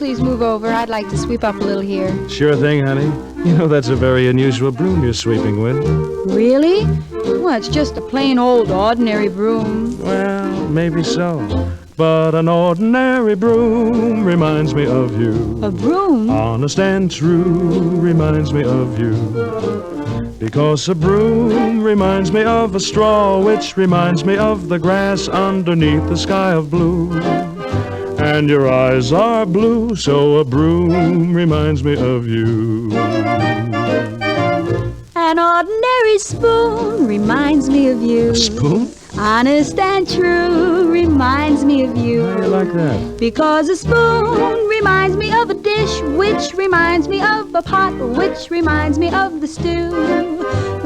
please move over? I'd like to sweep up a little here. Sure thing, honey. You know, that's a very unusual broom you're sweeping with. Really? Well, it's just a plain old ordinary broom. Well, maybe so. But an ordinary broom reminds me of you. A broom? Honest and true reminds me of you. Because a broom reminds me of a straw, which reminds me of the grass underneath the sky of blue. And your eyes are blue, so a broom reminds me of you. An ordinary spoon reminds me of you. A spoon? Honest and true reminds me of you. How do you like that? Because a spoon reminds me of a dish, which reminds me of a pot, which reminds me of the stew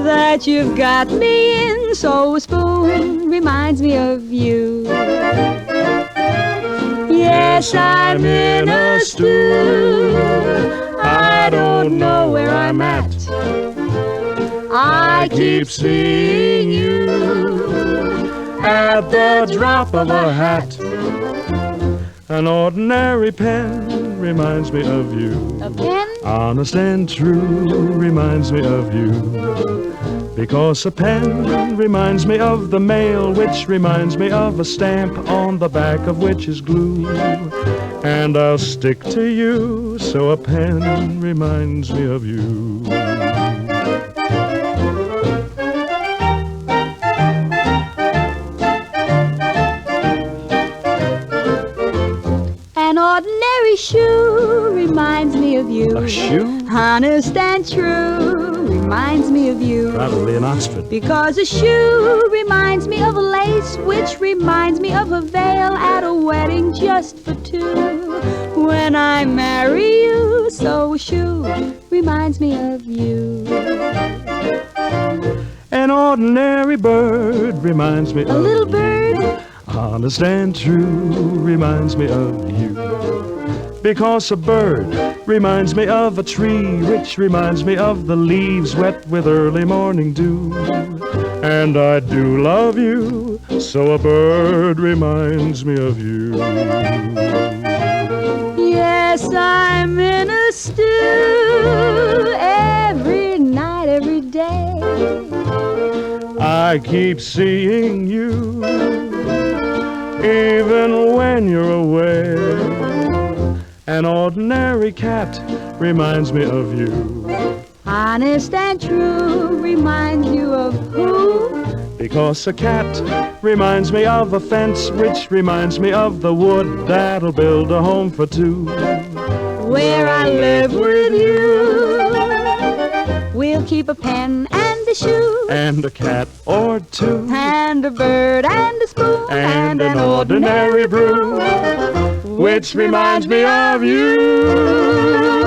that you've got me in. So a spoon reminds me of you. Yes, I'm in a stew. I don't know where I'm at. I keep seeing you at the drop of a hat. An ordinary pen reminds me of you. A pen? Honest and true reminds me of you. Because a pen reminds me of the mail, which reminds me of a stamp on the back of which is glue. And I'll stick to you, so a pen reminds me of you. An ordinary shoe reminds me of you. A shoe? Honest and true reminds me of you. Probably in Oxford. Because a shoe reminds me of a lace, which reminds me of a veil at a wedding just for two. When I marry you, so a shoe reminds me of you. An ordinary bird reminds me of A little bird? Honest and true reminds me of you. Because a bird reminds me of a tree, which reminds me of the leaves wet with early morning dew. And I do love you, so a bird reminds me of you. Yes, I'm in a stew every night, every day. I keep seeing you, even when you're away. An ordinary cat reminds me of you. Honest and true reminds you of who? Because a cat reminds me of a fence, which reminds me of the wood that'll build a home for two. Where I live with you, we'll keep a pen and a shoe, And a cat or two, and a bird and a spoon, and an ordinary broom, which reminds me of you.